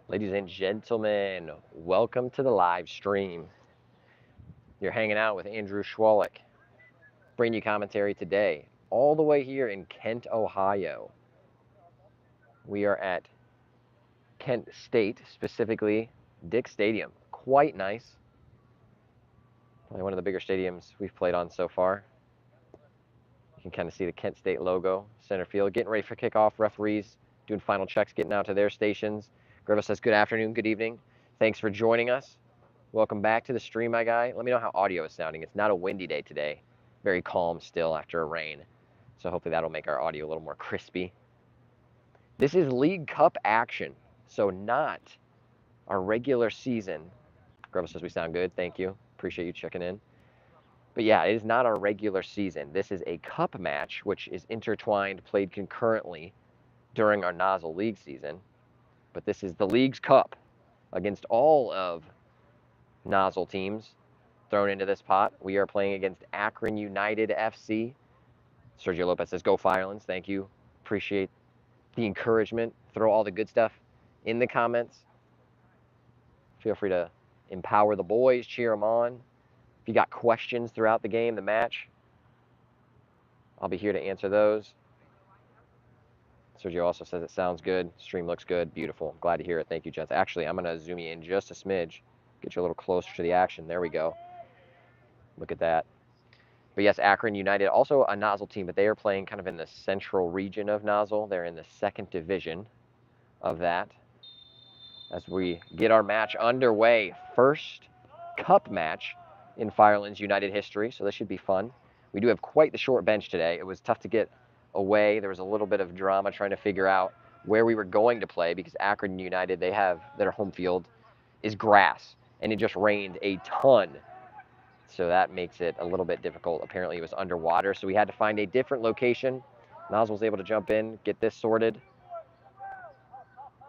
Ladies and gentlemen, welcome to the live stream. You're hanging out with Andrew Schwalik, bringing you commentary today, all the way here in Kent, Ohio. We are at Kent State, specifically Dix Stadium. Quite nice. Probably one of the bigger stadiums we've played on so far. You can kind of see the Kent State logo, center field. Getting ready for kickoff. Referees doing final checks, getting out to their stations. Greva says, good afternoon, good evening. Thanks for joining us. Welcome back to the stream, my guy. Let me know how audio is sounding. It's not a windy day today. Very calm still after a rain. So hopefully that'll make our audio a little more crispy. This is League Cup action, so not our regular season. Greva says we sound good. Thank you. Appreciate you checking in. But yeah, it is not our regular season. This is a cup match, which is intertwined, played concurrently during our Nozzle League season. But this is the League's Cup against all of Nozzle teams thrown into this pot. We are playing against Akron United FC. Sergio Lopez says, go Firelands. Thank you. Appreciate the encouragement. Throw all the good stuff in the comments. Feel free to empower the boys, cheer them on. If you got questions throughout the game, the match, I'll be here to answer those. Sergio also says it sounds good. Stream looks good. Beautiful. Glad to hear it. Thank you, Jets. Actually, I'm going to zoom you in just a smidge. Get you a little closer to the action. There we go. Look at that. But yes, Akron United, also a Nozzle team, but they are playing kind of in the central region of Nozzle. They're in the second division of that. As we get our match underway, first cup match in Firelands United history, so this should be fun. We do have quite the short bench today. It was tough to get away. There was a little bit of drama trying to figure out where we were going to play because Akron United, they have their home field is grass, and it just rained a ton. So that makes it a little bit difficult. Apparently it was underwater, so we had to find a different location. Nozzle was able to jump in, get this sorted.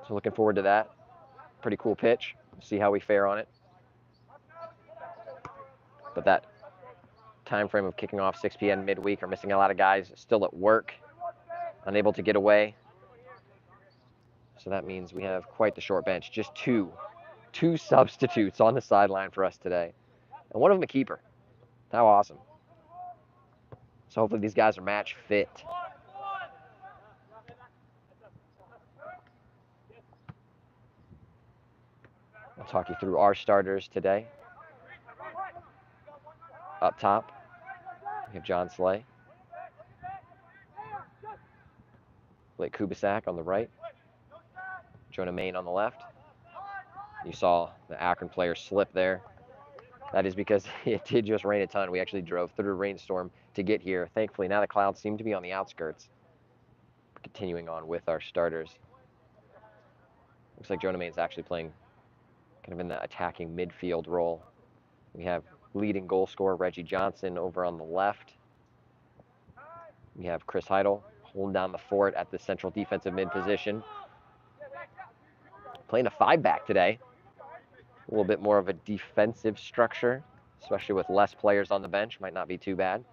So looking forward to that. Pretty cool pitch. See how we fare on it. But that time frame of kicking off 6 p.m. midweek are missing a lot of guys still at work, unable to get away. So that means we have quite the short bench. Just two substitutes on the sideline for us today. And one of them a keeper. How awesome. So hopefully these guys are match fit. I'll talk you through our starters today. Up top, we have John Slay. Blake Kubisak on the right. Jonah Main on the left. You saw the Akron player slip there. That is because it did just rain a ton. We actually drove through a rainstorm to get here. Thankfully, now the clouds seem to be on the outskirts. Continuing on with our starters. Looks like Jonah Main's actually playing kind of in the attacking midfield role. We have leading goal scorer Reggie Johnson over on the left. We have Chris Heidel holding down the fort at the central defensive mid position. Playing a 5-back today. A little bit more of a defensive structure, especially with less players on the bench. Might not be too bad.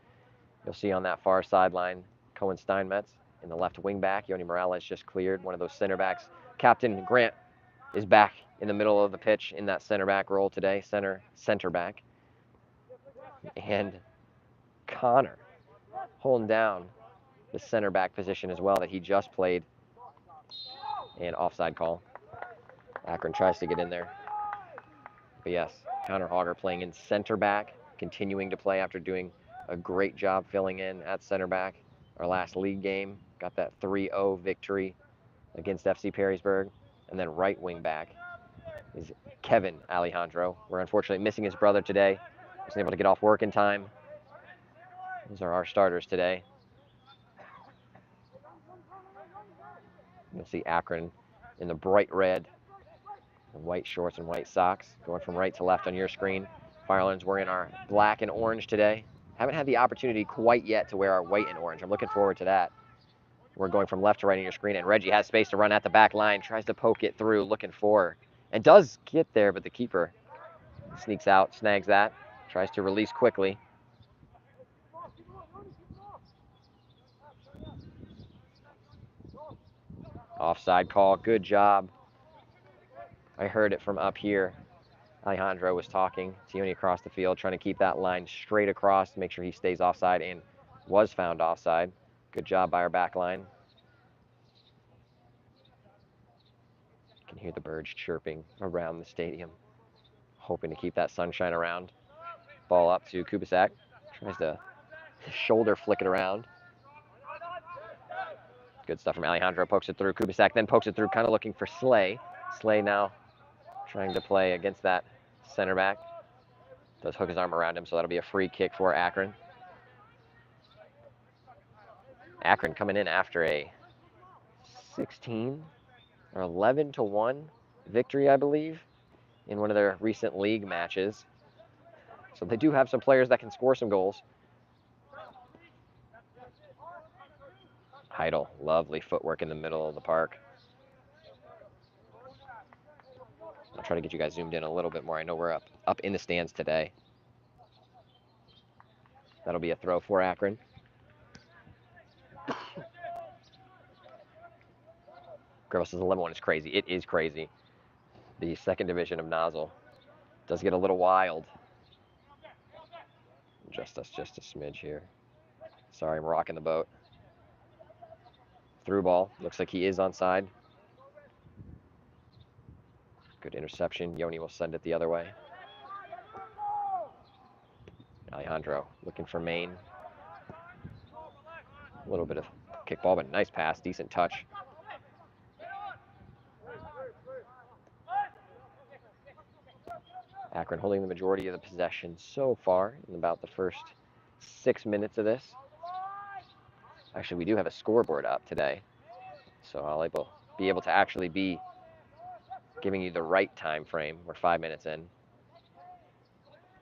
You'll see on that far sideline, Cohen Steinmetz in the left wing back. Yoni Morales just cleared, one of those center backs. Captain Grant is back in the middle of the pitch in that center back role today, center back. And Connor holding down the center back position as well that he just played. And offside call. Akron tries to get in there. But yes, Connor Hogger playing in center back, continuing to play after doing a great job filling in at center back. Our last league game, got that 3-0 victory against FC Perrysburg. And then right wing back is Kevin Alejandro. We're unfortunately missing his brother today. Wasn't able to get off work in time. Those are our starters today. You'll see Akron in the bright red, and white shorts and white socks, going from right to left on your screen. Firelands, we're in our black and orange today. Haven't had the opportunity quite yet to wear our white and orange. I'm looking forward to that. We're going from left to right on your screen, and Reggie has space to run at the back line, tries to poke it through, looking for, and does get there, but the keeper sneaks out, snags that, tries to release quickly. Offside call, good job I heard it from up here. Alejandro was talking to Yoni across the field, trying to keep that line straight across to make sure he stays offside, and was found offside. Good job by our back line. You can hear the birds chirping around the stadium, hoping to keep that sunshine around. Ball up to Kubisak. Tries to shoulder flick it around. Good stuff from Alejandro. Pokes it through. Kubisak then pokes it through, kind of looking for Slay. Slay now trying to play against that center back. Does hook his arm around him, so that'll be a free kick for Akron. Akron coming in after a 16 or 11-1 victory, I believe, in one of their recent league matches. So they do have some players that can score some goals. Heidel, lovely footwork in the middle of the park. I'll try to get you guys zoomed in a little bit more. I know we're up in the stands today. That'll be a throw for Akron. Girls says 11-1 is crazy. It is crazy. The second division of Nozzle does get a little wild. Just a smidge here. Sorry, I'm rocking the boat. Through ball. Looks like he is onside. Good interception. Yoni will send it the other way. Alejandro looking for Maine. A little bit of kickball, but nice pass. Decent touch. Akron holding the majority of the possession so far in about the first 6 minutes of this. Actually, we do have a scoreboard up today, so I'll be able to actually be giving you the right time frame. We're 5 minutes in.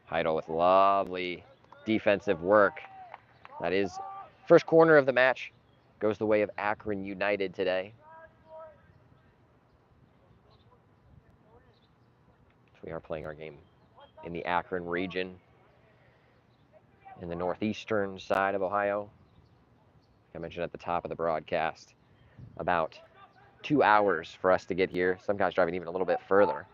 Heidel with lovely defensive work. That is first corner of the match. Goes the way of Akron United today. We are playing our game in the Akron region, in the northeastern side of Ohio. Like I mentioned at the top of the broadcast, about 2 hours for us to get here. Some guys driving even a little bit further.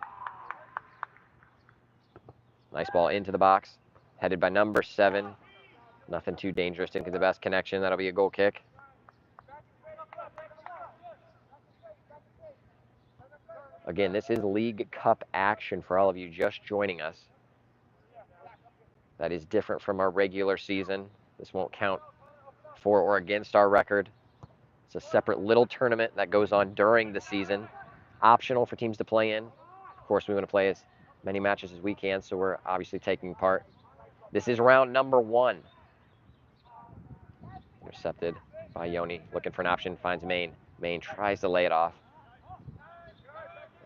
Nice ball into the box, headed by number 7. Nothing too dangerous. Didn't get the best connection. That'll be a goal kick. Again, this is League Cup action for all of you just joining us. That is different from our regular season. This won't count for or against our record. It's a separate little tournament that goes on during the season. Optional for teams to play in. Of course, we want to play as many matches as we can, so we're obviously taking part. This is round number 1. Intercepted by Yoni. Looking for an option. Finds Maine. Maine tries to lay it off.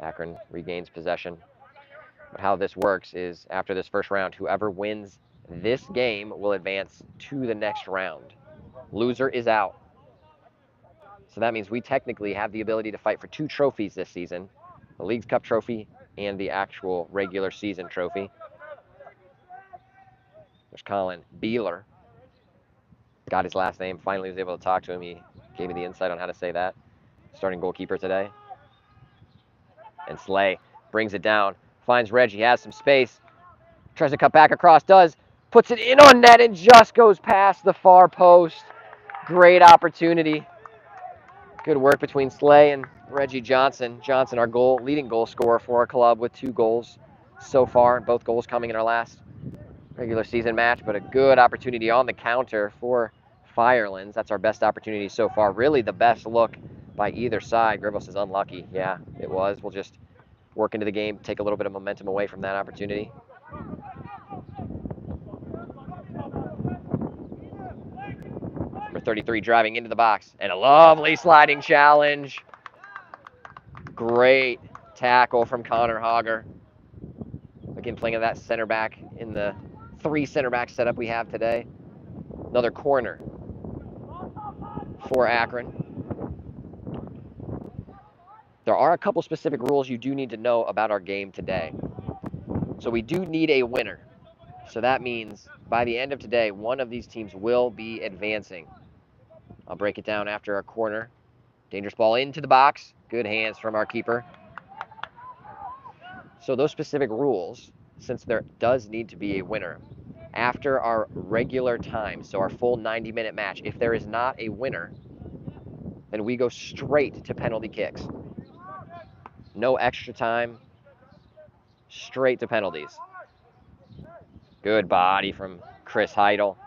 Akron regains possession. But how this works is after this first round, whoever wins this game will advance to the next round. Loser is out. So that means we technically have the ability to fight for 2 trophies this season, the League's Cup trophy and the actual regular season trophy. There's Colin Beeler. Got his last name. Finally was able to talk to him. He gave me the insight on how to say that. Starting goalkeeper today. And Slay brings it down. Finds Reggie. Has some space. Tries to cut back across. Does. Puts it in on net and just goes past the far post. Great opportunity. Good work between Slay and Reggie Johnson. Johnson, our leading goal scorer for our club with 2 goals so far. Both goals coming in our last regular season match, but a good opportunity on the counter for Firelands. That's our best opportunity so far. Really the best look by either side. Gribbles is unlucky. Yeah, it was. We'll just work into the game, take a little bit of momentum away from that opportunity. Number 33 driving into the box, and a lovely sliding challenge. Great tackle from Connor Hogger. Again, playing at that center back in the 3 center back setup we have today. Another corner for Akron. There are a couple specific rules you do need to know about our game today. So we do need a winner. So that means by the end of today, one of these teams will be advancing. I'll break it down after our corner. Dangerous ball into the box. Good hands from our keeper. So those specific rules, since there does need to be a winner, after our regular time, so our full 90-minute match, if there is not a winner, then we go straight to penalty kicks. No extra time, straight to penalties. Good body from Chris Heidel.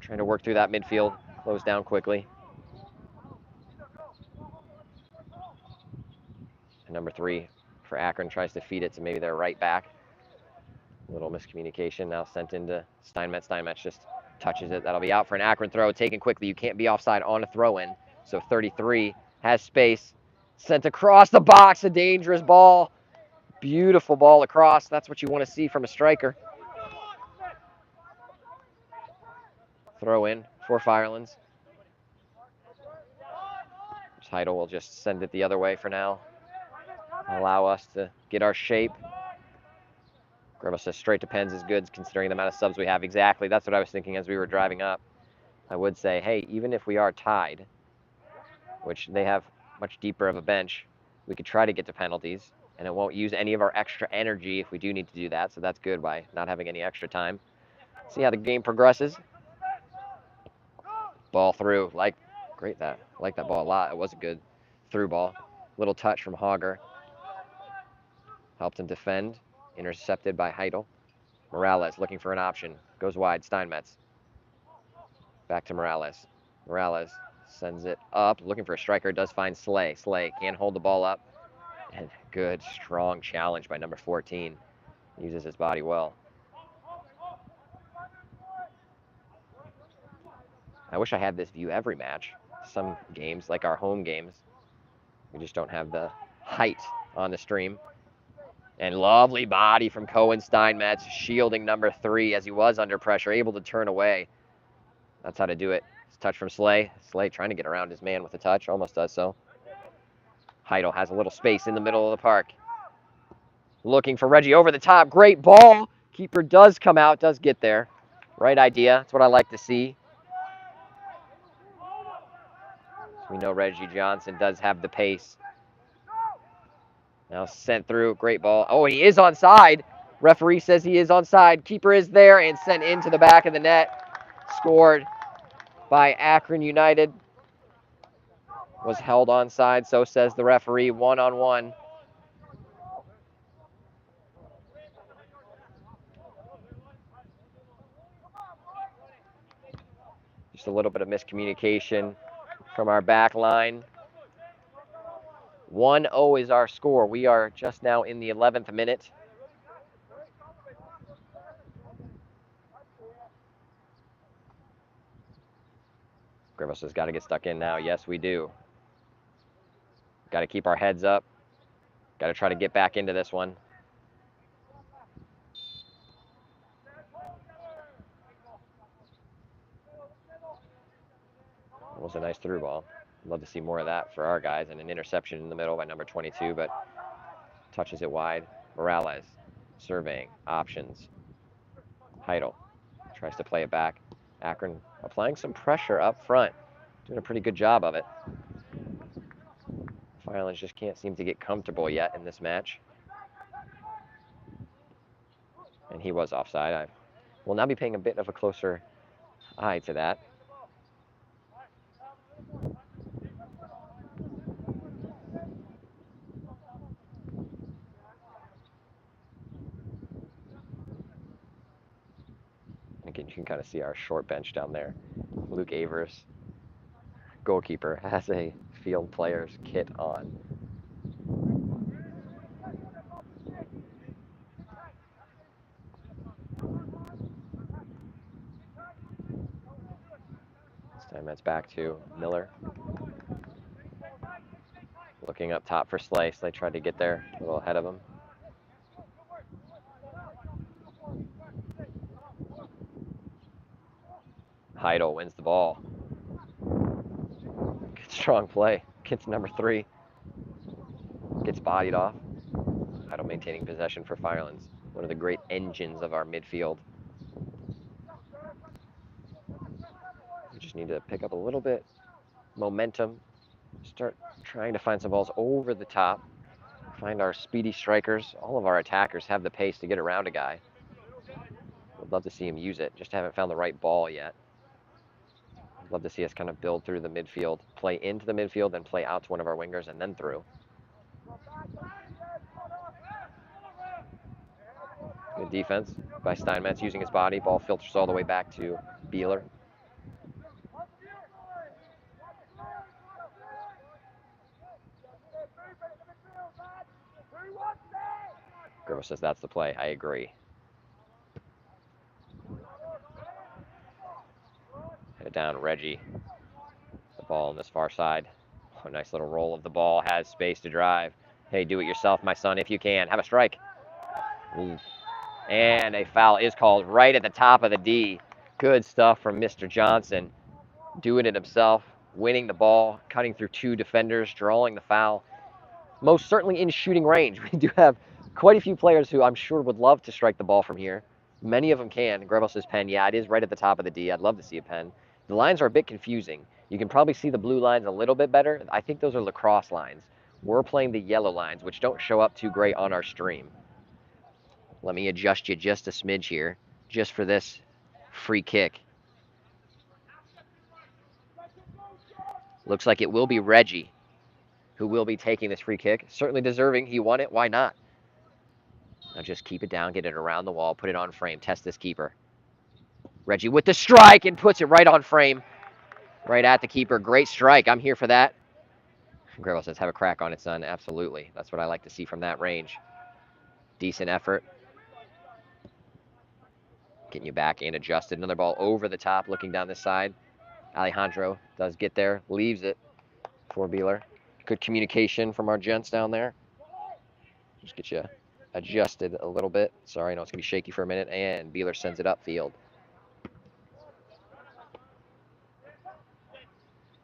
Trying to work through that midfield, close down quickly. And number 3 for Akron tries to feed it to maybe their right back. A little miscommunication now sent into Steinmetz. Steinmetz just touches it. That'll be out for an Akron throw, taken quickly. You can't be offside on a throw-in. So 33 has space. Sent across the box, a dangerous ball. Beautiful ball across. That's what you want to see from a striker. Throw in for Firelands. Heidel will just send it the other way for now. Allow us to get our shape. Grebo says straight to pens is good considering the amount of subs we have. Exactly. That's what I was thinking as we were driving up. I would say, hey, even if we are tied, which they have much deeper of a bench, we could try to get to penalties, and it won't use any of our extra energy if we do need to do that, so that's good by not having any extra time. See how the game progresses. Ball through. Like that ball a lot. It was a good through ball. Little touch from Hauger. Helped him defend. Intercepted by Heidel. Morales looking for an option. Goes wide. Steinmetz. Back to Morales. Morales sends it up. Looking for a striker. Does find Slay. Slay can't hold the ball up. And good, strong challenge by number 14. Uses his body well. I wish I had this view every match. Some games, like our home games, we just don't have the height on the stream. And lovely body from Cohen Steinmetz, shielding number 3 as he was under pressure, able to turn away. That's how to do it. Touch from Slay. Slay trying to get around his man with a touch, almost does so. Heidel has a little space in the middle of the park. Looking for Reggie over the top. Great ball. Keeper does come out, does get there. Right idea. That's what I like to see. We know Reggie Johnson does have the pace. Now sent through. Great ball. Oh, he is onside. Referee says he is onside. Keeper is there and sent into the back of the net. Scored by Akron United. Was held onside, so says the referee. 1-on-1. Just a little bit of miscommunication from our back line. 1-0 is our score. We are just now in the 11th minute. Grivos has got to get stuck in now. Yes, we do. Got to keep our heads up. Got to try to get back into this one. That was a nice through ball. Love to see more of that for our guys, and an interception in the middle by number 22, but touches it wide. Morales surveying options. Heidel tries to play it back. Akron applying some pressure up front, doing a pretty good job of it. Firelands just can't seem to get comfortable yet in this match. And he was offside. I will now be paying a bit of a closer eye to that. Again, you can kind of see our short bench down there. Luke Avers, goalkeeper, has a field player's kit on. Steinmetz back to Miller. Looking up top for Slay. Slay tried to get there, a little ahead of him. Heidel wins the ball. Good strong play. Gets number 3. Gets bodied off. Heidel maintaining possession for Firelands. One of the great engines of our midfield. We just need to pick up a little bit momentum. Start trying to find some balls over the top Find our speedy strikers. All of our attackers have the pace to get around a guy. Would love to see him use it. Just haven't found the right ball yet. I'd love to see us kind of build through the midfield, play into the midfield, then play out to one of our wingers, and then through. Good defense by Steinmetz using his body. Ball filters all the way back to Beeler. Gribble says that's the play. I agree. Head it down, Reggie. The ball on this far side. Oh, nice little roll of the ball. Has space to drive. Hey, do it yourself, my son, if you can. Have a strike. Ooh. And a foul is called right at the top of the D. Good stuff from Mr. Johnson. Doing it himself, winning the ball, cutting through two defenders, drawing the foul. Most certainly in shooting range. We do have quite a few players who I'm sure would love to strike the ball from here. Many of them can. Grevel says pen. Yeah, it is right at the top of the D. I'd love to see a pen. The lines are a bit confusing. You can probably see the blue lines a little bit better. I think those are lacrosse lines. We're playing the yellow lines, which don't show up too great on our stream. Let me adjust you just a smidge here, just for this free kick. Looks like it will be Reggie who will be taking this free kick. Certainly deserving. He won it. Why not? Now just keep it down, get it around the wall, put it on frame, test this keeper. Reggie with the strike and puts it right on frame, right at the keeper. Great strike. I'm here for that. Gravel says, have a crack on it, son. Absolutely. That's what I like to see from that range. Decent effort. Getting you back and adjusted. Another ball over the top, looking down this side. Alejandro does get there, leaves it for Beeler. Good communication from our gents down there. Just get you adjusted a little bit. Sorry, I know it's going to be shaky for a minute. And Beeler sends it upfield.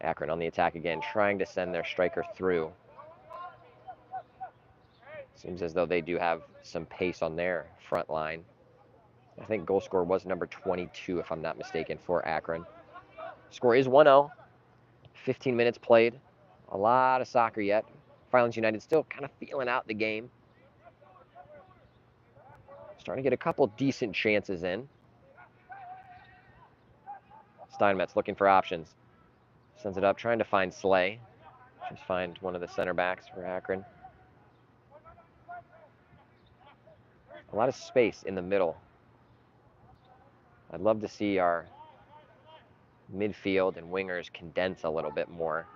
Akron on the attack again, trying to send their striker through. Seems as though they do have some pace on their front line. I think goal scorer was number 22, if I'm not mistaken, for Akron. Score is 1-0. 15 minutes played. A lot of soccer yet. Firelands United still kind of feeling out the game. Starting to get a couple decent chances in. Steinmetz looking for options. Sends it up, trying to find Slay. Just find one of the center backs for Akron. A lot of space in the middle. I'd love to see our midfield and wingers condense a little bit more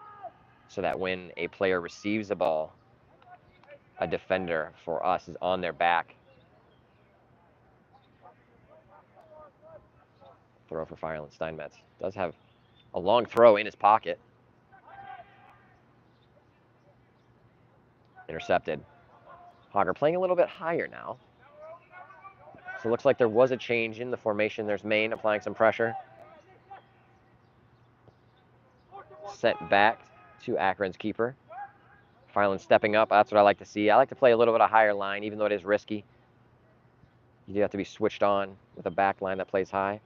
so that when a player receives the ball, a defender for us is on their back. Throw for Fireland. Steinmetz does have a long throw in his pocket. Intercepted. Hogger playing a little bit higher now. So it looks like there was a change in the formation. There's Maine applying some pressure. Sent back to Akron's keeper. Fireland stepping up. That's what I like to see. I like to play a little bit of higher line, even though it is risky. You do have to be switched on with a back line that plays high.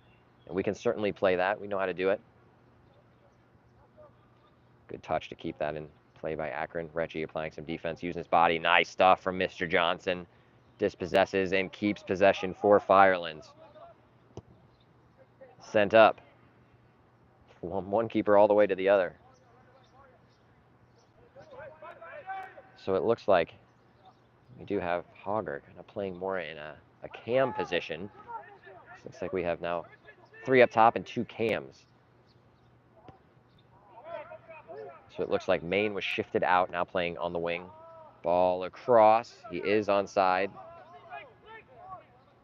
And we can certainly play that. We know how to do it. Good touch to keep that in play by Akron. Reggie applying some defense, using his body. Nice stuff from Mr. Johnson. Dispossesses and keeps possession for Firelands. Sent up. From one keeper all the way to the other. So it looks like we do have Hogger kind of playing more in a cam position. So looks like we have now 3 up top and 2 cams. So it looks like Maine was shifted out, now playing on the wing. Ball across. He is onside.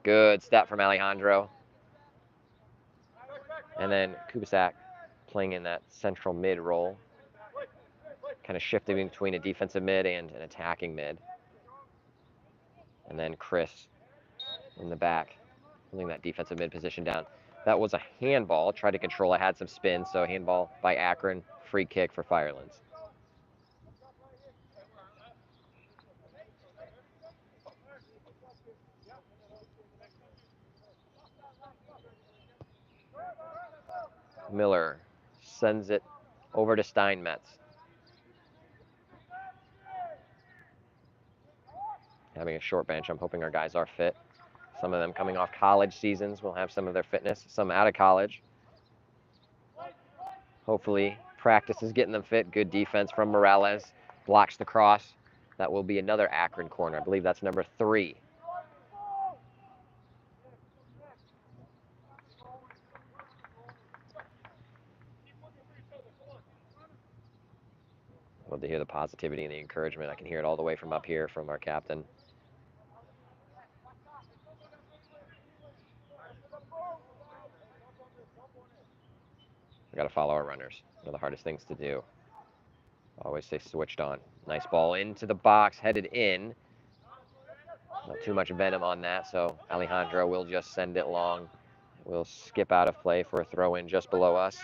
Good step from Alejandro. And then Kubisak playing in that central mid role. Kind of shifting between a defensive mid and an attacking mid. And then Chris in the back, holding that defensive mid position down. That was a handball. Tried to control it, had some spin, so handball by Akron. Free kick for Firelands. Miller sends it over to Steinmetz. having a short bench. I'm hoping our guys are fit. Some of them coming off college seasons will have some of their fitness, some out of college. Hopefully, practice is getting them fit. Good defense from Morales. Blocks the cross. That will be another Akron corner. I believe that's number 3. Love to hear the positivity and the encouragement. I can hear it all the way from up here from our captain. We got to follow our runners. One of the hardest things to do. Always stay switched on. Nice ball into the box, headed in. Not too much venom on that, so Alejandro will just send it long. We'll skip out of play for a throw in just below us.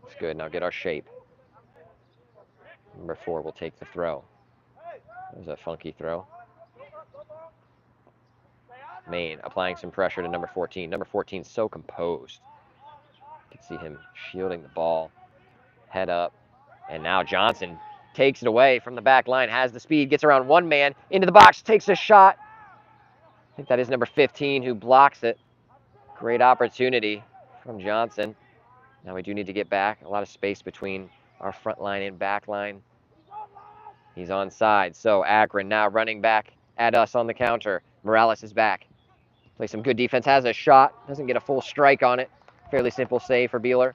That's good. Now get our shape. Number 4 will take the throw. There's a funky throw. Maine applying some pressure to number 14. Number 14 so composed. You can see him shielding the ball. Head up. And now Johnson takes it away from the back line. Has the speed. Gets around one man. Into the box. Takes a shot. I think that is number 15 who blocks it. Great opportunity from Johnson. Now we do need to get back. A lot of space between our front line and back line. He's onside. So Akron now running back at us on the counter. Morales is back. Plays some good defense. Has a shot. Doesn't get a full strike on it. Fairly simple save for Beeler.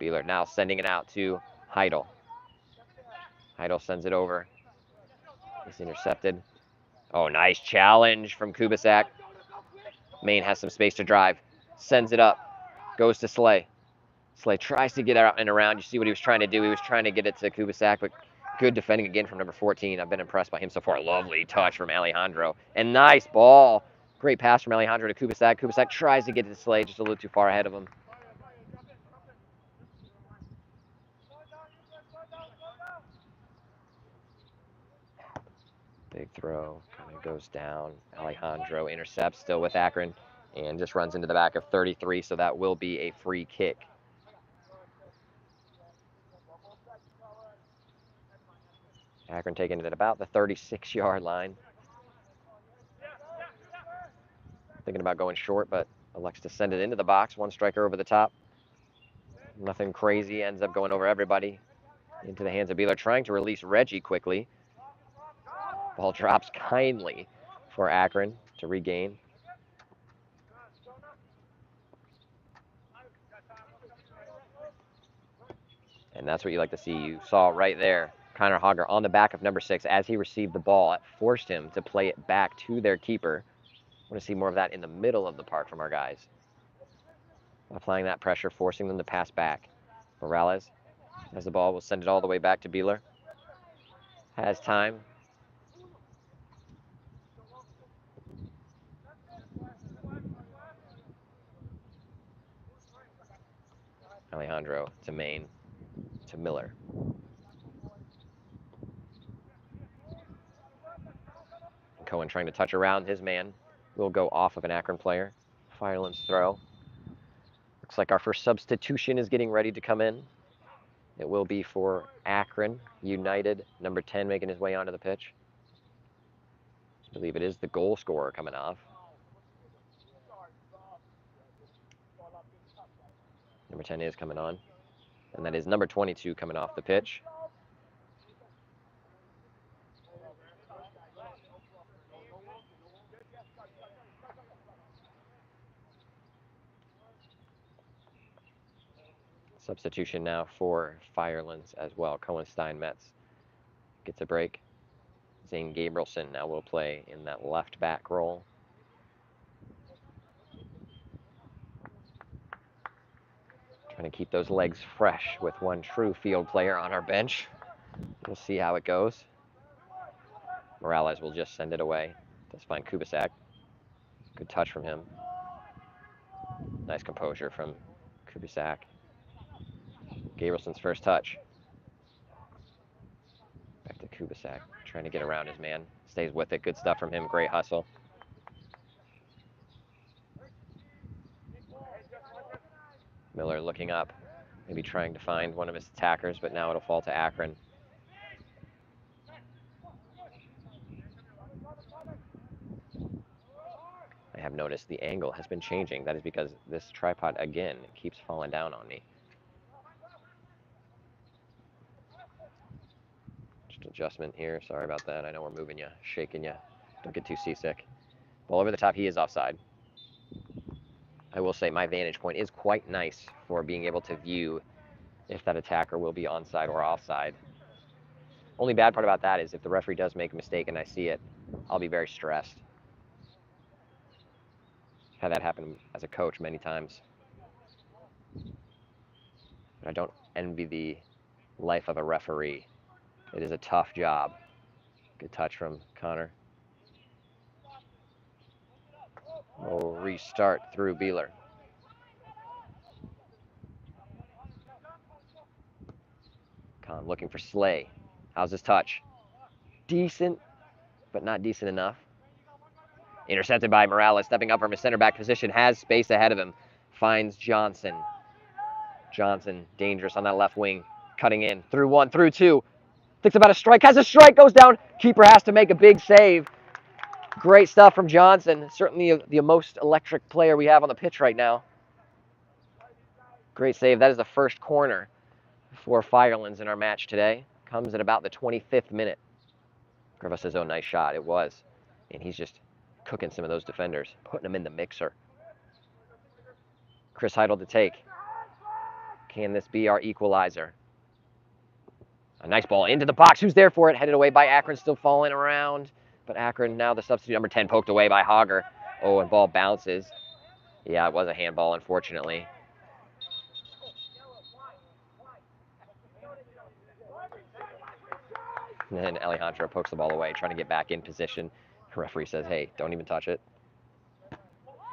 Beeler now sending it out to Heidel. Heidel sends it over. He's intercepted. Oh, nice challenge from Kubisak. Maine has some space to drive. Sends it up. Goes to Slay. Slay tries to get out and around. You see what he was trying to do. He was trying to get it to Kubisak, but good defending again from number 14. I've been impressed by him so far. Lovely touch from Alejandro. And nice ball. Great pass from Alejandro to Kubisak. Kubisak tries to get it to Slay, just a little too far ahead of him. Big throw, kind of goes down. Alejandro intercepts, still with Akron, and just runs into the back of 33, so that will be a free kick. Akron taking it at about the 36-yard line. Thinking about going short, but elects to send it into the box. One striker over the top. Nothing crazy, ends up going over everybody. Into the hands of Beeler, trying to release Reggie quickly. Ball drops kindly for Akron to regain. And that's what you like to see. You saw right there, Connor Hogger on the back of number 6 as he received the ball. It forced him to play it back to their keeper. I want to see more of that in the middle of the park from our guys. Applying that pressure, forcing them to pass back. Morales has the ball, will send it all the way back to Beeler. Has time. Alejandro to Maine to Miller. Cohen trying to touch around his man. Will go off of an Akron player. Firelands throw. Looks like our first substitution is getting ready to come in. It will be for Akron United, number 10 making his way onto the pitch. I believe it is the goal scorer coming off. Number 10 is coming on. And that is number 22 coming off the pitch. Substitution now for Firelands as well. Cohen Steinmetz gets a break. Zane Gabrielson now will play in that left back role. Trying to keep those legs fresh with one true field player on our bench. We'll see how it goes. Morales will just send it away. Does find Kubisak. Good touch from him. Nice composure from Kubisak. Gabrielson's first touch. Back to Kubisak, trying to get around his man. Stays with it. Good stuff from him. Great hustle. Miller looking up, maybe trying to find one of his attackers, but now it'll fall to Akron. I've noticed the angle has been changing. That is because this tripod, again, keeps falling down on me. Just adjustment here. Sorry about that. I know we're moving you, shaking you. Don't get too seasick. Ball over the top. He is offside. I will say my vantage point is quite nice for being able to view if that attacker will be onside or offside. Only bad part about that is if the referee does make a mistake and I see it, I'll be very stressed. I've had that happen as a coach many times. I don't envy the life of a referee. It is a tough job. Good touch from Connor. We'll restart through Beeler. Con looking for Slay. How's his touch? Decent, but not decent enough. Intercepted by Morales, stepping up from his center back position, has space ahead of him. Finds Johnson. Johnson, dangerous on that left wing. Cutting in, through one, through two. Thinks about a strike, has a strike, goes down. Keeper has to make a big save. Great stuff from Johnson. Certainly the most electric player we have on the pitch right now. Great save. That is the first corner for Firelands in our match today. Comes at about the 25th minute. Griffith says, oh, nice shot. It was. And he's just cooking some of those defenders, putting them in the mixer. Chris Heidel to take. Can this be our equalizer? A nice ball into the box. Who's there for it? Headed away by Akron, still falling around. But Akron, now the substitute number 10, poked away by Hogger. Oh, and ball bounces. Yeah, it was a handball, unfortunately. And then Alejandro pokes the ball away, trying to get back in position. The referee says, hey, don't even touch it.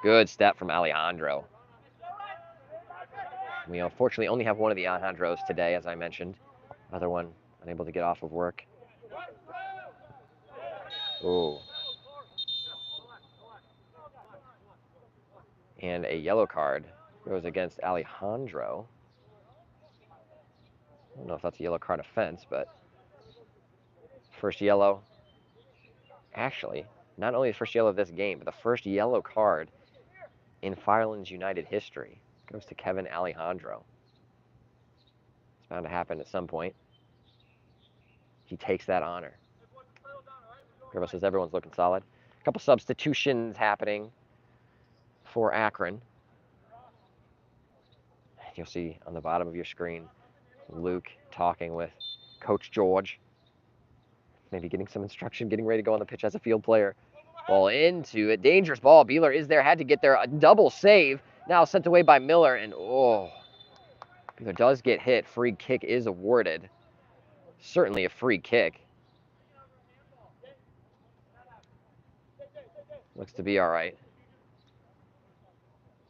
Good step from Alejandro. We unfortunately only have one of the Alejandros today, as I mentioned. Other one unable to get off of work. Oh. And a yellow card goes against Alejandro. I don't know if that's a yellow card offense, but first yellow. Actually, not only the first yellow of this game, but the first yellow card in Firelands United history goes to Kevin Alejandro. It's bound to happen at some point. He takes that honor. Gribble says everyone's looking solid. A couple substitutions happening for Akron. You'll see on the bottom of your screen Luke talking with Coach George. Maybe getting some instruction, getting ready to go on the pitch as a field player. Ball into it. Dangerous ball. Beeler is there. Had to get there. A double save. Now sent away by Miller. And oh, Beeler does get hit. Free kick is awarded. Certainly a free kick. Looks to be all right.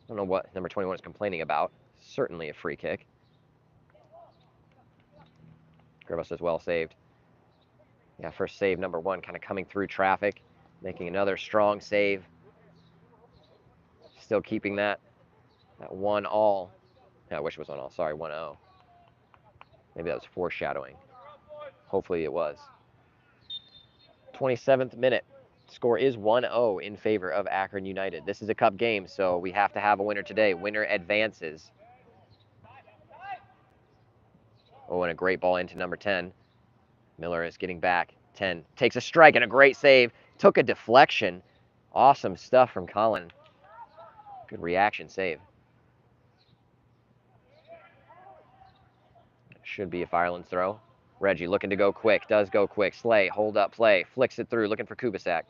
I don't know what number 21 is complaining about. Certainly a free kick. Gribble says well saved. Yeah, first save, number 1, kind of coming through traffic, making another strong save. Still keeping that 1-all. Yeah, I wish it was 1-all. Sorry, 1-0. Maybe that was foreshadowing. Hopefully it was. 27th minute. Score is 1-0 in favor of Akron United. This is a cup game, so we have to have a winner today. Winner advances. Oh, and a great ball into number 10. Miller is getting back. 10 takes a strike and a great save. Took a deflection. Awesome stuff from Colin. Good reaction save. Should be a Firelands throw. Reggie looking to go quick. Does go quick. Slay, hold up play. Flicks it through, looking for Kubisak.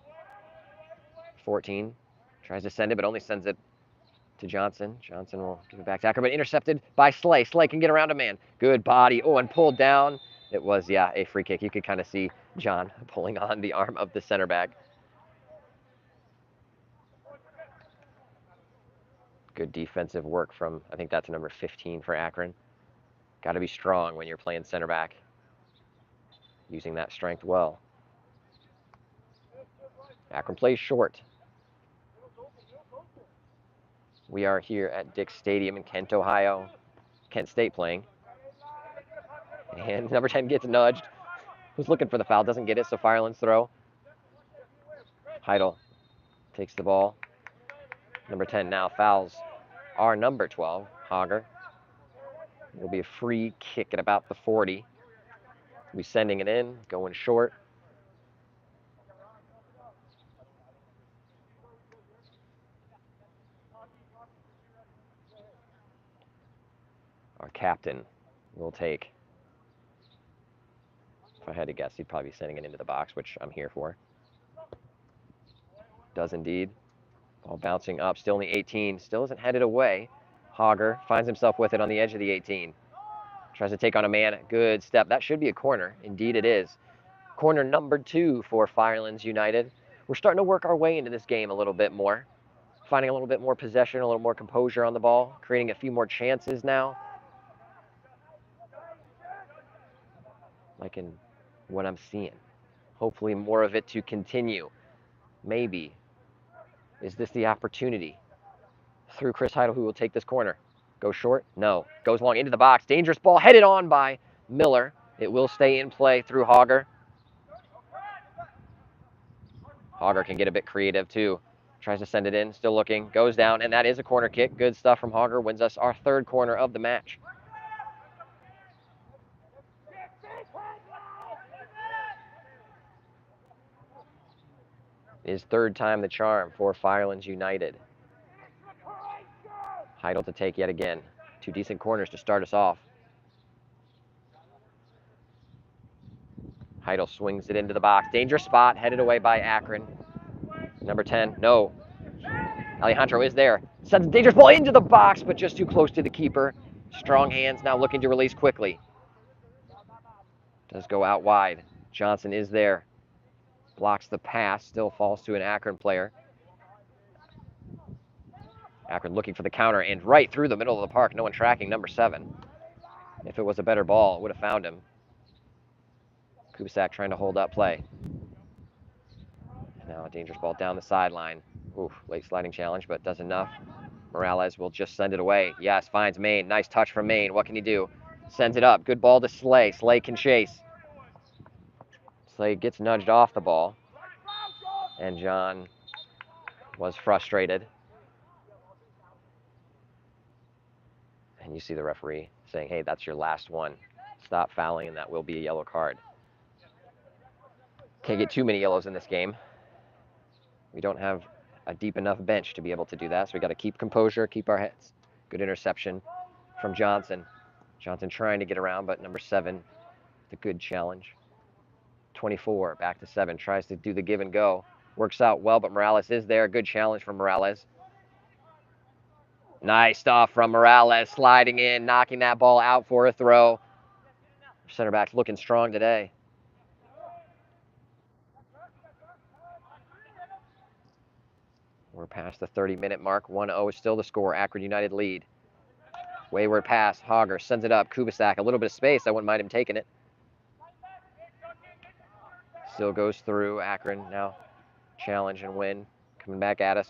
14. Tries to send it, but only sends it to Johnson. Johnson will give it back to Akron, but intercepted by Slay. Slay can get around a man. Good body. Oh, and pulled down. It was, yeah, a free kick. You could kind of see John pulling on the arm of the center back. Good defensive work from, I think that's number 15 for Akron. Got to be strong when you're playing center back. Using that strength well. Akron plays short. We are here at Dix Stadium in Kent, Ohio. Kent State playing. And number 10 gets nudged. Was looking for the foul, doesn't get it, so Firelands throw. Heidel takes the ball. Number 10 now fouls our number 12, Hager. It'll be a free kick at about the 40. We'll be sending it in, going short. Our captain will take, if I had to guess, he'd probably be sending it into the box, which I'm here for. Does indeed. Ball bouncing up, still in the 18, still isn't headed away. Hager finds himself with it on the edge of the 18. Tries to take on a man, good step. That should be a corner, indeed it is. Corner number 2 for Firelands United. We're starting to work our way into this game a little bit more. Finding a little bit more possession, a little more composure on the ball, creating a few more chances now. Like in what I'm seeing. Hopefully more of it to continue. Maybe. Is this the opportunity? Through Chris Heidel, who will take this corner. Go short? No. Goes long into the box. Dangerous ball headed on by Miller. It will stay in play through Hager. Hager can get a bit creative too. Tries to send it in, still looking, goes down, and that is a corner kick. Good stuff from Hager, wins us our 3rd corner of the match. His 3rd time the charm for Firelands United. Heidel to take yet again. 2 decent corners to start us off. Heidel swings it into the box. Dangerous spot, headed away by Akron. Number 10, no. Alejandro is there. Sends a dangerous ball into the box, but just too close to the keeper. Strong hands now looking to release quickly. Does go out wide. Johnson is there. Blocks the pass, still falls to an Akron player. Akron looking for the counter and right through the middle of the park. No one tracking number 7. If it was a better ball, it would have found him. Kubisak trying to hold up play. Now a dangerous ball down the sideline. Oof, late sliding challenge, but does enough. Morales will just send it away. Yes, finds Maine. Nice touch from Maine. What can he do? Sends it up. Good ball to Slay. Slay can chase. Slay gets nudged off the ball. And John was frustrated. And you see the referee saying, hey, that's your last one. Stop fouling, and that will be a yellow card. Can't get too many yellows in this game. We don't have a deep enough bench to be able to do that, so we got to keep composure, keep our heads. Good interception from Johnson. Johnson trying to get around, but number 7, the good challenge. 24, back to 7, tries to do the give and go. Works out well, but Morales is there. Good challenge from Morales. Nice stuff from Morales, sliding in, knocking that ball out for a throw. Center back's looking strong today. We're past the 30-minute mark. 1-0 is still the score. Akron United lead. Wayward pass. Hager sends it up. Kubisak, a little bit of space. I wouldn't mind him taking it. Still goes through. Akron now challenge and win. Coming back at us.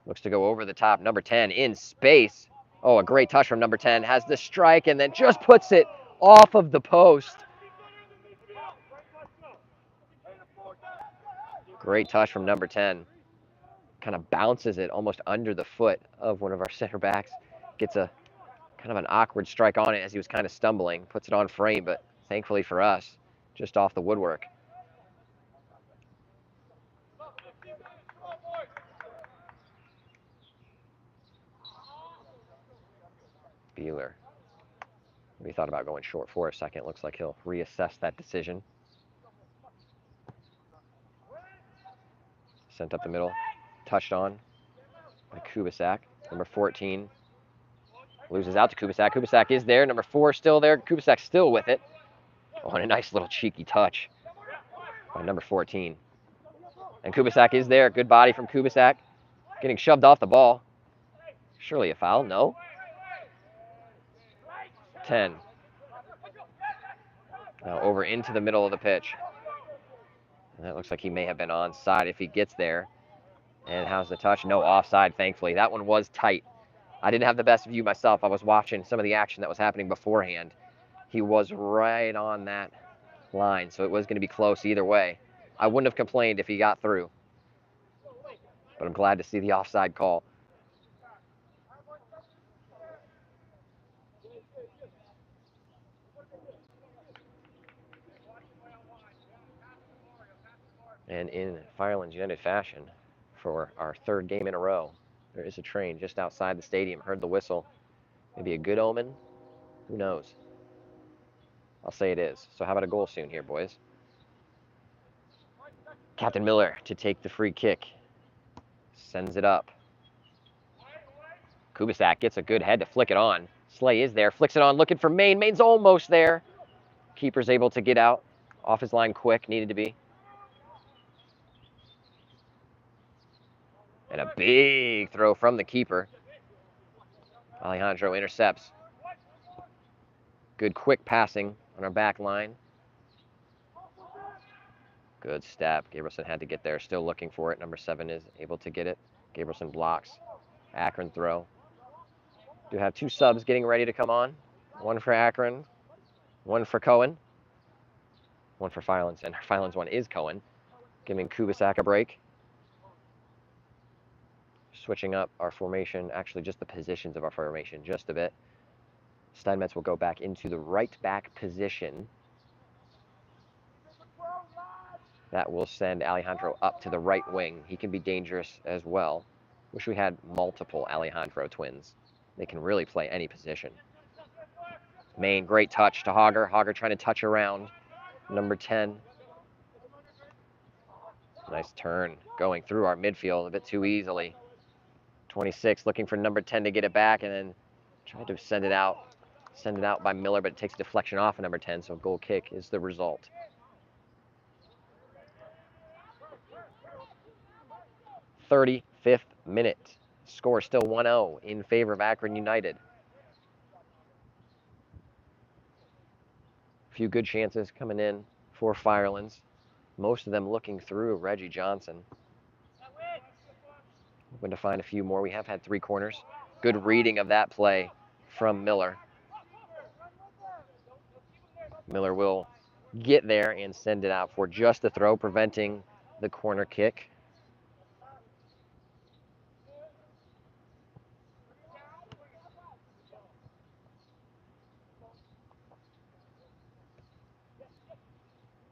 Looks to go over the top. Number 10 in space. Oh, a great touch from number 10. Has the strike and then just puts it off of the post. Great touch from number 10. Kind of bounces it almost under the foot of one of our center backs. Gets a kind of an awkward strike on it as he was kind of stumbling. Puts it on frame, but thankfully for us, just off the woodwork. Beeler. We thought about going short for a second. Looks like he'll reassess that decision. Sent up the middle. Touched on by Kubisak. Number 14 loses out to Kubisak. Kubisak is there. Number 4 still there. Kubisak still with it. Oh, and a nice little cheeky touch by number 14. And Kubisak is there. Good body from Kubisak. Getting shoved off the ball. Surely a foul? No. 10. Now over into the middle of the pitch. And that looks like he may have been onside if he gets there. And how's the touch? No offside, thankfully. That one was tight. I didn't have the best view myself. I was watching some of the action that was happening beforehand. He was right on that line, so it was going to be close either way. I wouldn't have complained if he got through. but I'm glad to see the offside call. And in Firelands United fashion, for our third game in a row, there is a train just outside the stadium. Heard the whistle. Maybe a good omen? Who knows? I'll say it is. So how about a goal soon here, boys? Captain Miller to take the free kick. Sends it up. Kubisak gets a good head to flick it on. Slay is there, flicks it on, looking for Maine. Maine's almost there. Keeper's able to get out. Off his line quick, needed to be. And a big throw from the keeper. Alejandro intercepts. Good quick passing on our back line. Good step. Gabrielson had to get there, still looking for it. Number 7 is able to get it. Gabrielson blocks. Akron throw. Do have 2 subs getting ready to come on. 1 for Akron, 1 for Cohen. 1 for Firelands, and our Firelands one is Cohen. Giving Kubisak a break. Switching up our formation, actually just the positions of our formation just a bit. Steinmetz will go back into the right back position. That will send Alejandro up to the right wing. He can be dangerous as well. Wish we had multiple Alejandro twins. They can really play any position. Maine, great touch to Hogger. Hogger trying to touch around number 10. Nice turn going through our midfield a bit too easily. 26 looking for number 10 to get it back, and then tried to send it out. Send it out by Miller, but it takes a deflection off of number 10, so goal kick is the result. 35th minute. Score still 1-0 in favor of Akron United. A few good chances coming in for Firelands. Most of them looking through Reggie Johnson. Hoping to find a few more. We have had 3 corners. Good reading of that play from Miller. Miller will get there and send it out for just a throw, preventing the corner kick.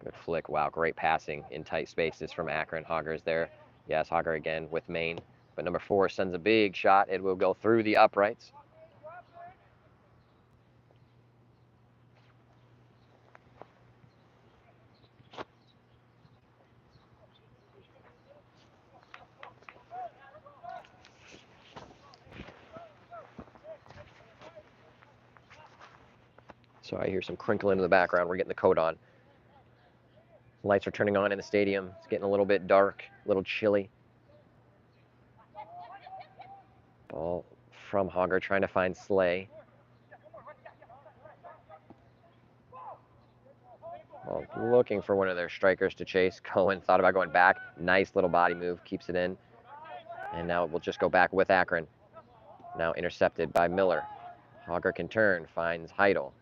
Good flick. Wow, great passing in tight spaces from Akron. Hogger's there. Yes, Hogger again with Maine. But number 4 sends a big shot. It will go through the uprights. So I hear some crinkling in the background. We're getting the coat on. Lights are turning on in the stadium. It's getting a little bit dark, a little chilly. Ball from Hogger trying to find Slay. Well, looking for one of their strikers to chase. Cohen thought about going back. Nice little body move, keeps it in. And now it will just go back with Akron. Now intercepted by Miller. Hogger can turn, finds Heidel.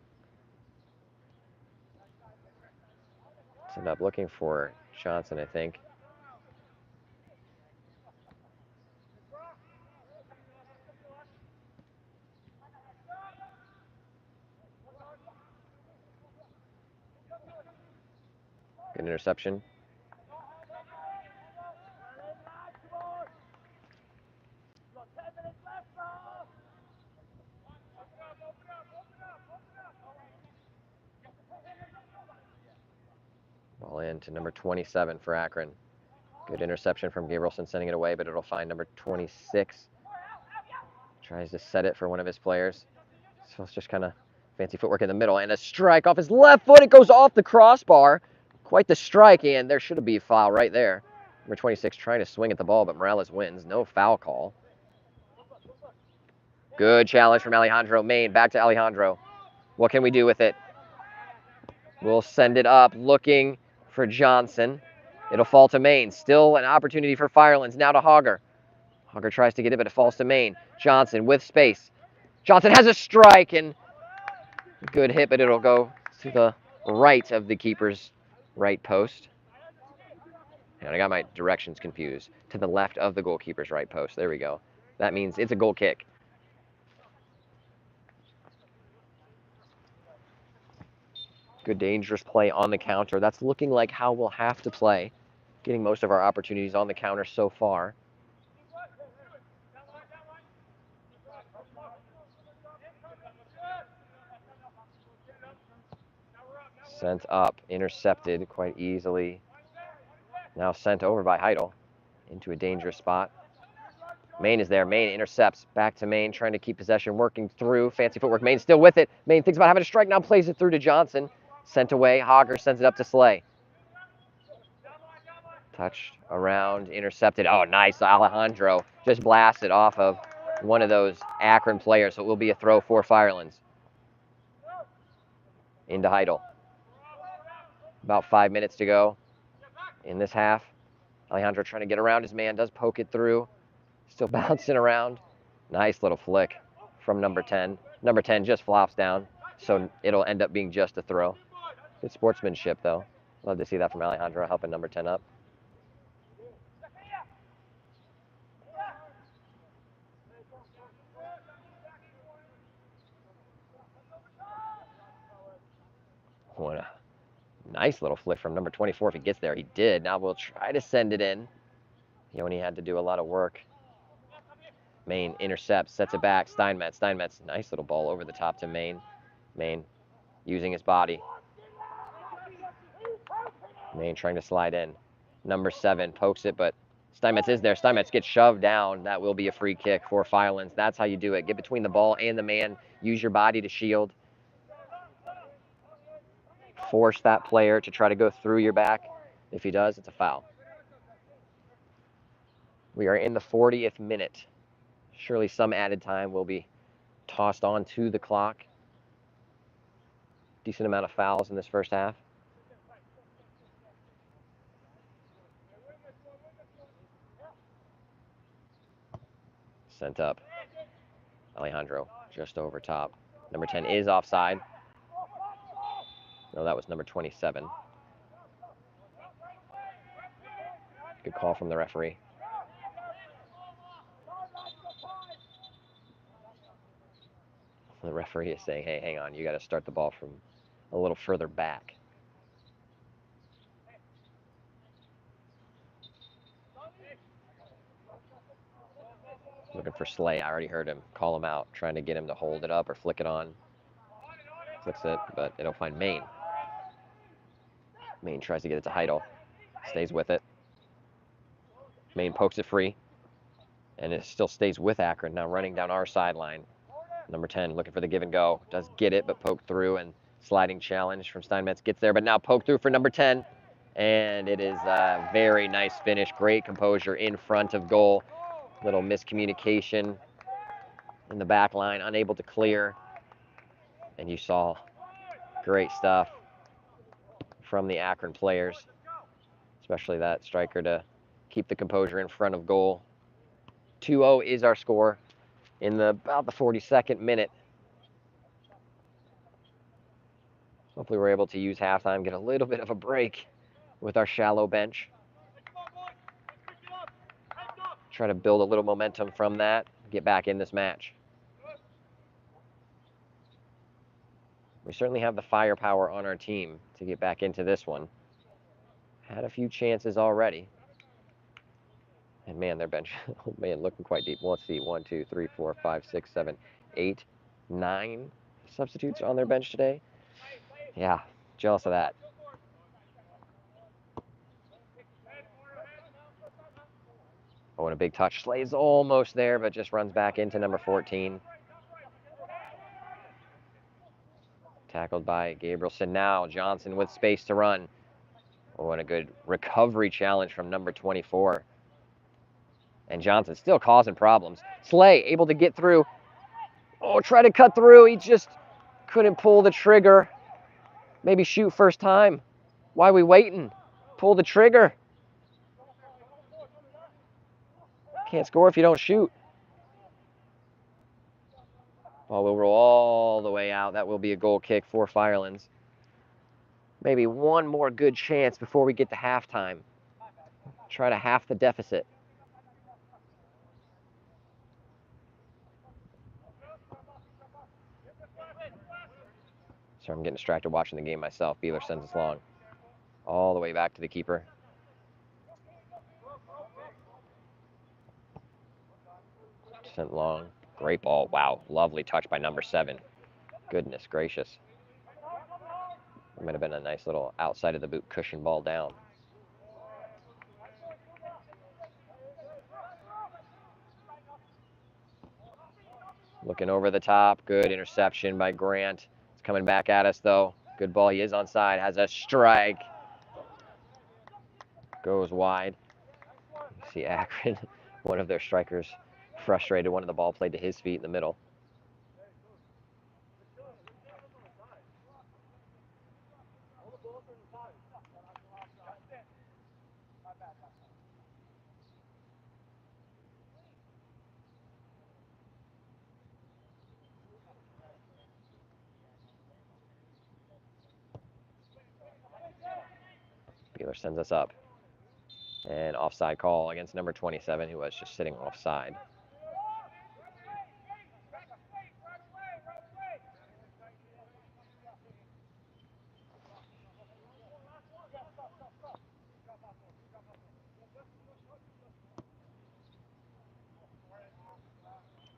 End up looking for Johnson, I think. Good interception. Ball in to number 27 for Akron. Good interception from Gabrielson, sending it away, but it'll find number 26. Tries to set it for one of his players. So it's just kind of fancy footwork in the middle, and a strike off his left foot. It goes off the crossbar. Quite the strike, and there should be a foul right there. Number 26 trying to swing at the ball, but Morales wins. No foul call. Good challenge from Alejandro. Maine, back to Alejandro. What can we do with it? We'll send it up, looking for Johnson. It'll fall to Maine. Still an opportunity for Firelands. Now to Hogger. Hogger tries to get it, but it falls to Maine. Johnson with space. Johnson has a strike, and good hit, but it'll go to the right of the keeper's right post. And I got my directions confused. To the left of the goalkeeper's right post. There we go. That means it's a goal kick. Good dangerous play on the counter. That's looking like how we'll have to play. Getting most of our opportunities on the counter so far. Sent up, intercepted quite easily. Now sent over by Heidel into a dangerous spot. Main is there. Main intercepts. Back to Main, trying to keep possession, working through. Fancy footwork. Main still with it. Main thinks about having a strike. Now plays it through to Johnson. Sent away. Hogger sends it up to Slay. Touched around. Intercepted. Oh, nice. Alejandro just blasted off of one of those Akron players. So it will be a throw for Firelands. Into Heidel. About 5 minutes to go in this half. Alejandro trying to get around his man. Does poke it through. Still bouncing around. Nice little flick from number 10. Number 10 just flops down, so it'll end up being just a throw. Good sportsmanship, though. Love to see that from Alejandro, helping number 10 up. What a nice little flick from number 24 if he gets there. He did. Now we'll try to send it in. He only had to do a lot of work. Main intercepts, sets it back. Steinmetz. Steinmetz, nice little ball over the top to Main. Main using his body. Main trying to slide in. Number 7 pokes it, but Steinmetz is there. Steinmetz gets shoved down. That will be a free kick for Firelands. That's how you do it. Get between the ball and the man. Use your body to shield. Force that player to try to go through your back. If he does, it's a foul. We are in the 40th minute. Surely some added time will be tossed on to the clock. Decent amount of fouls in this first half. Sent up. Alejandro just over top. Number 10 is offside. No, that was number 27. Good call from the referee. The referee is saying, hey, hang on, you got to start the ball from a little further back. Looking for Slay. I already heard him call him out, trying to get him to hold it up or flick it on. Flicks it, but it'll find Main. Main tries to get it to Heidel. Stays with it. Main pokes it free. And it still stays with Akron, now running down our sideline. Number 10 looking for the give and go. Does get it, but poked through, and sliding challenge from Steinmetz gets there, but now poked through for number 10. And it is a very nice finish. Great composure in front of goal. Little miscommunication in the back line, unable to clear. And you saw great stuff from the Akron players, especially that striker to keep the composure in front of goal. 2-0 is our score in about the 42nd minute. Hopefully we're able to use halftime, get a little bit of a break with our shallow bench. Try to build a little momentum from that, get back in this match. We certainly have the firepower on our team to get back into this one. Had a few chances already. And man, their bench, oh man, looking quite deep. Well, let's see, 1, 2, 3, 4, 5, 6, 7, 8, 9 substitutes on their bench today. Yeah, jealous of that. Oh, and a big touch. Slay's almost there, but just runs back into number 14. Tackled by Gabrielson. Now Johnson with space to run. Oh, and a good recovery challenge from number 24. And Johnson still causing problems. Slay able to get through. Oh, try to cut through. He just couldn't pull the trigger. Maybe shoot first time. Why are we waiting? Pull the trigger. Can't score if you don't shoot. Ball will roll all the way out. That will be a goal kick for Firelands. Maybe one more good chance before we get to halftime. try to half the deficit. Sorry, I'm getting distracted watching the game myself. Beeler sends us long. All the way back to the keeper. Sent long. Great ball. Wow. Lovely touch by number 7. Goodness gracious. It might have been a nice little outside of the boot cushion ball down. Looking over the top. Good interception by Grant. It's coming back at us, though. Good ball. He is onside. Has a strike. Goes wide. You see Akron, one of their strikers, frustrated. One of the ball played to his feet in the middle. Beeler sends us up. And offside call against number 27, who was just sitting offside.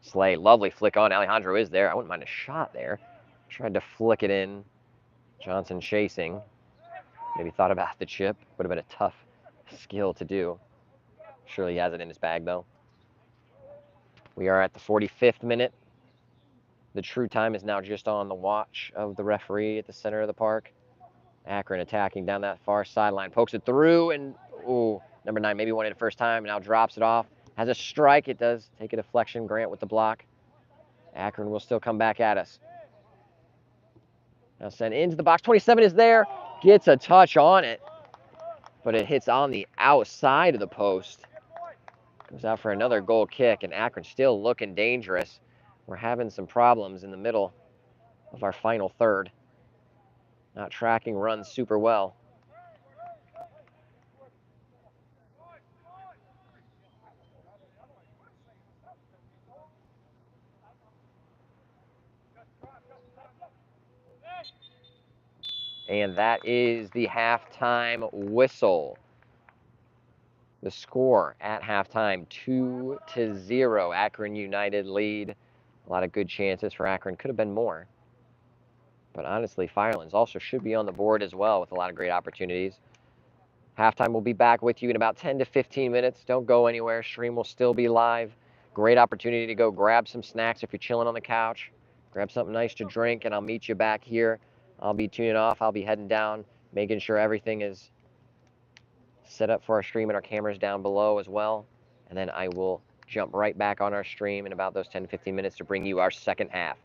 Slay, lovely flick on. Alejandro is there. I wouldn't mind a shot there. Tried to flick it in. Johnson chasing. Maybe thought about the chip. Would have been a tough skill to do. Surely he has it in his bag, though. We are at the 45th minute. The true time is now just on the watch of the referee at the center of the park. Akron attacking down that far sideline. Pokes it through, and, ooh, number 9 maybe wanted it first time, now drops it off. Has a strike. It does take a deflection. Grant with the block. Akron will still come back at us. Now sent into the box. 27 is there. Gets a touch on it, but it hits on the outside of the post. Goes out for another goal kick, and Akron still looking dangerous. We're having some problems in the middle of our final third. Not tracking runs super well. And that is the halftime whistle. The score at halftime, 2-0. Akron United lead. A lot of good chances for Akron. Could have been more. But honestly, Firelands also should be on the board as well with a lot of great opportunities. Halftime will be back with you in about 10 to 15 minutes. Don't go anywhere. Stream will still be live. Great opportunity to go grab some snacks if you're chilling on the couch. Grab something nice to drink, and I'll meet you back here. I'll be tuning off. I'll be heading down, making sure everything is set up for our stream and our cameras down below as well. And then I will jump right back on our stream in about those 10 to 15 minutes to bring you our second half.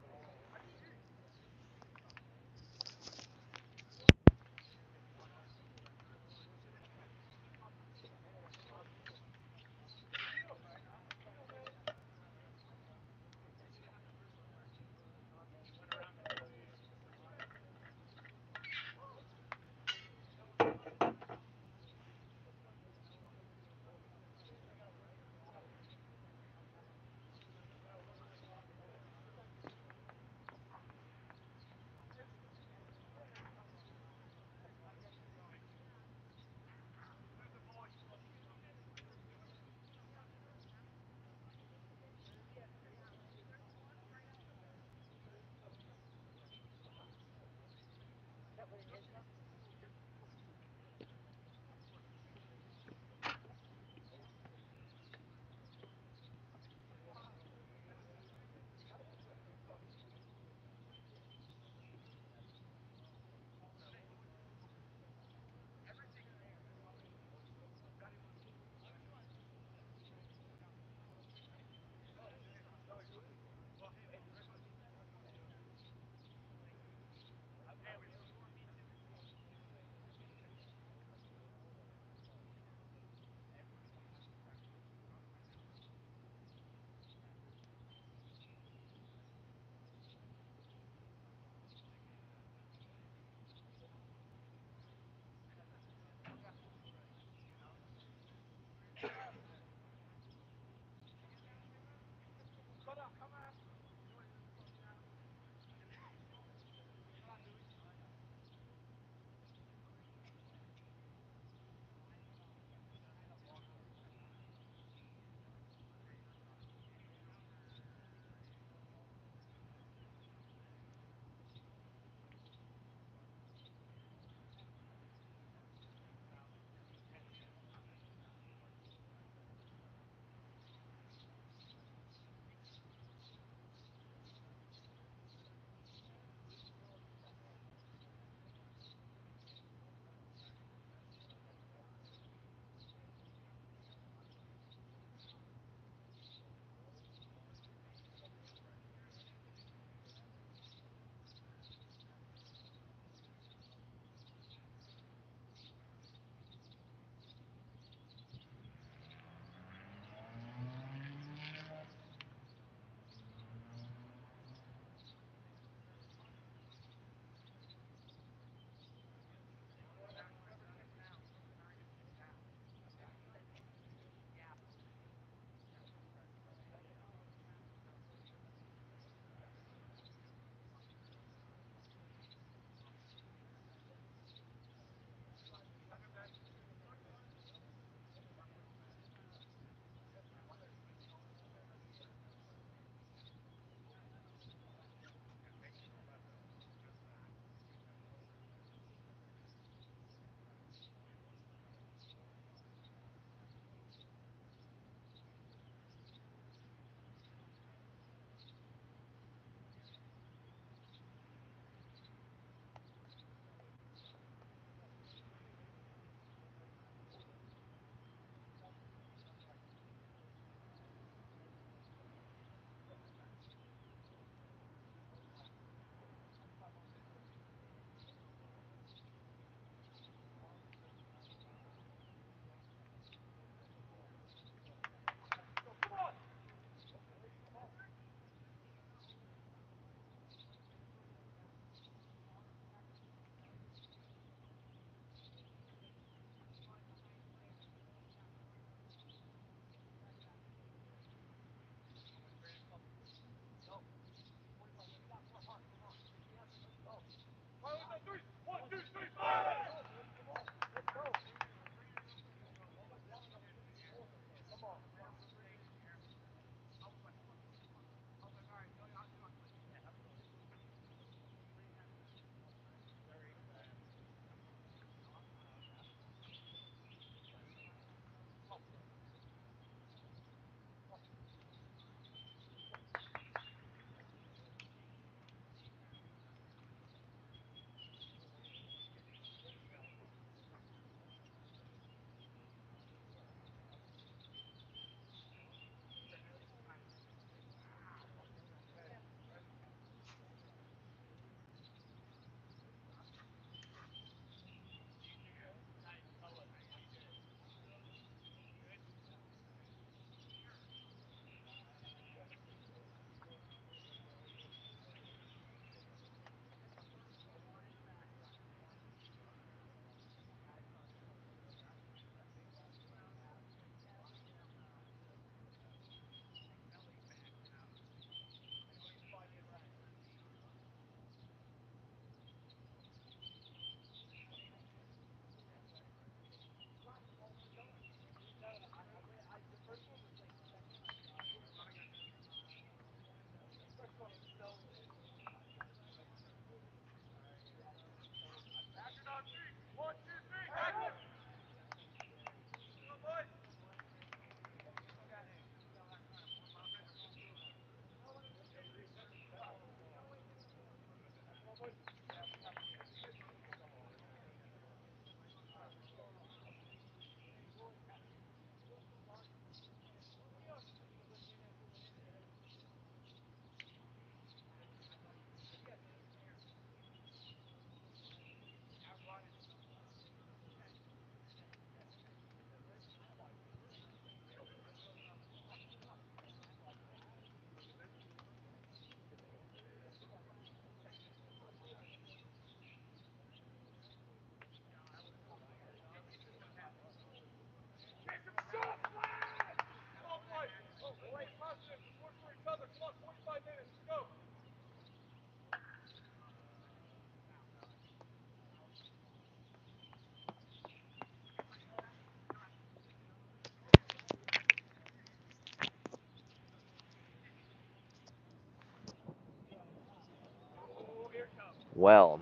Well,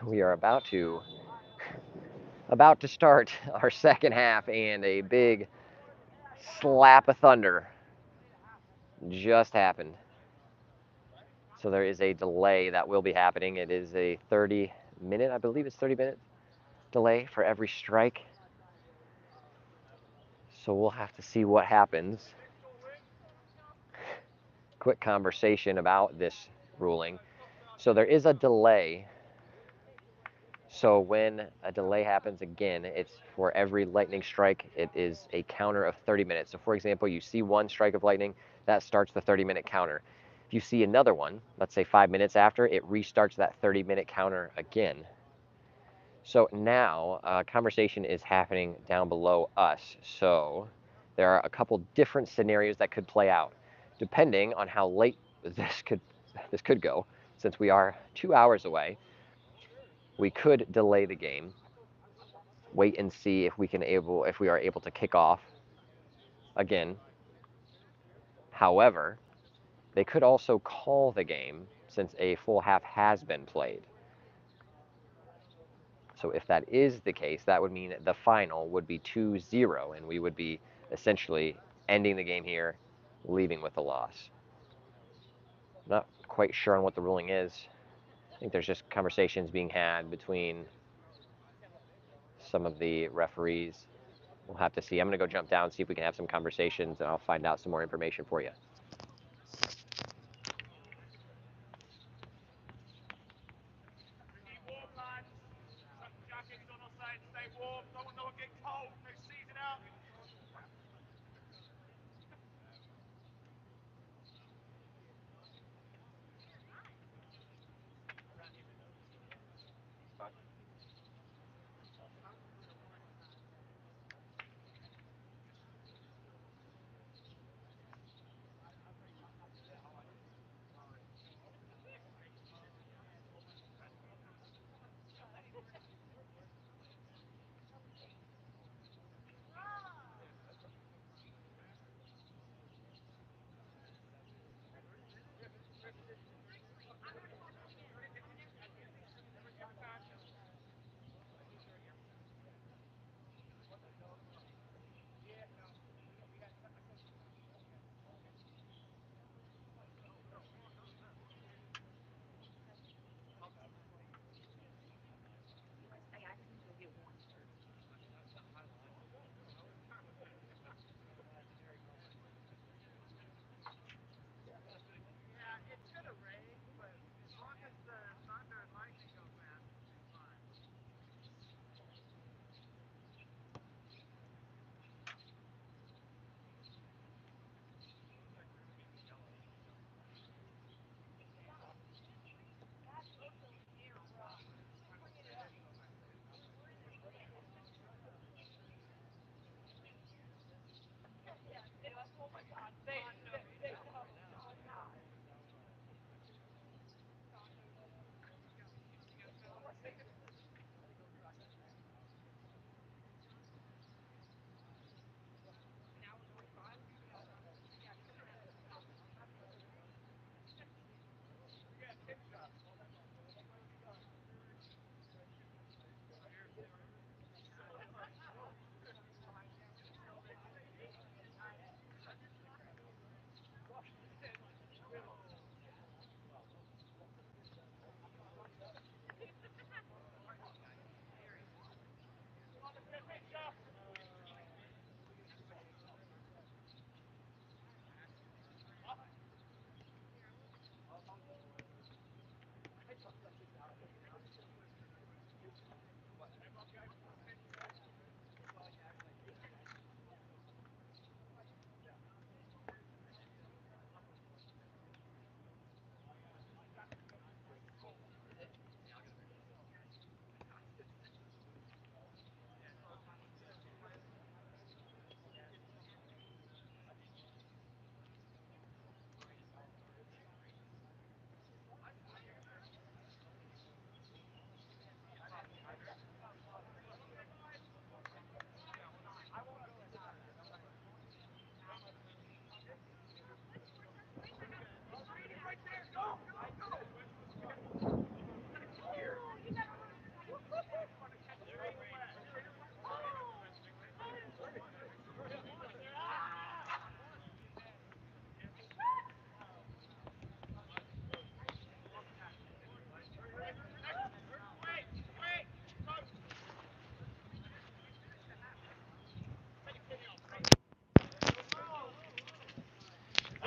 we are about to start our second half, and a big slap of thunder just happened. So there is a delay that will be happening. It is a 30-minute, I believe it's 30-minute delay for every strike. So we'll have to see what happens. Quick conversation about this ruling. So there is a delay. So when a delay happens again, it's for every lightning strike, it is a counter of 30 minutes. So for example, you see one strike of lightning, that starts the 30-minute counter. If you see another one, let's say 5 minutes after, it restarts that 30-minute counter again. So now conversation is happening down below us. So there are a couple different scenarios that could play out, depending on how late this could go. Since we are 2 hours away, we could delay the game, wait and see if we are able to kick off again. However, they could also call the game since a full half has been played. So if that is the case, that would mean the final would be 2-0, and we would be essentially ending the game here, leaving with a loss. Not quite sure on what the ruling is. I think there's just conversations being had between some of the referees. We'll have to see. I'm going to go jump down, see if we can have some conversations, and I'll find out some more information for you.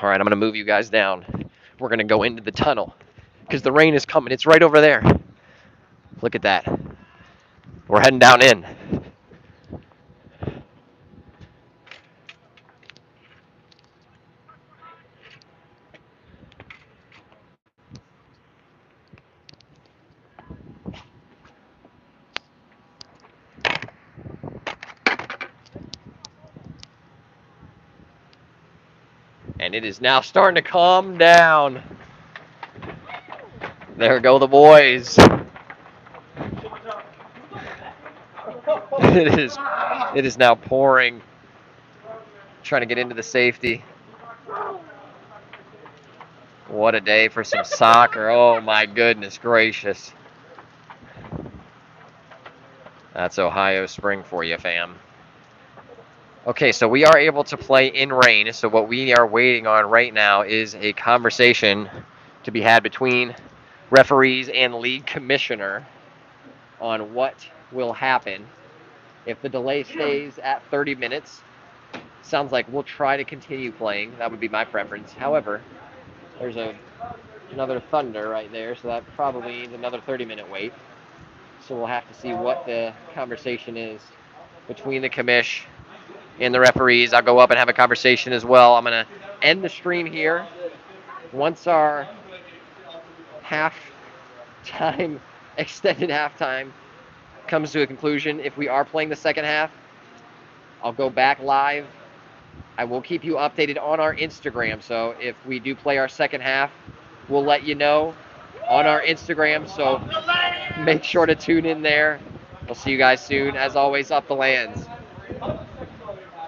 All right, I'm going to move you guys down. We're going to go into the tunnel because the rain is coming. It's right over there. Look at that. We're heading down in. And it is now starting to calm down. There go the boys. It is now pouring. Trying to get into the safety. What a day for some soccer. Oh my goodness gracious. That's Ohio spring for you, fam. Okay, so we are able to play in rain. So what we are waiting on right now is a conversation to be had between referees and league commissioner on what will happen. If the delay stays at 30 minutes, sounds like we'll try to continue playing. That would be my preference. However, there's another thunder right there, so that probably means another 30-minute wait. So we'll have to see what the conversation is between the commish and the referees. I'll go up and have a conversation as well. I'm going to end the stream here. Once our extended halftime comes to a conclusion, if we are playing the second half, I'll go back live. I will keep you updated on our Instagram. So if we do play our second half, we'll let you know on our Instagram. So make sure to tune in there. We'll see you guys soon. As always, up the lands.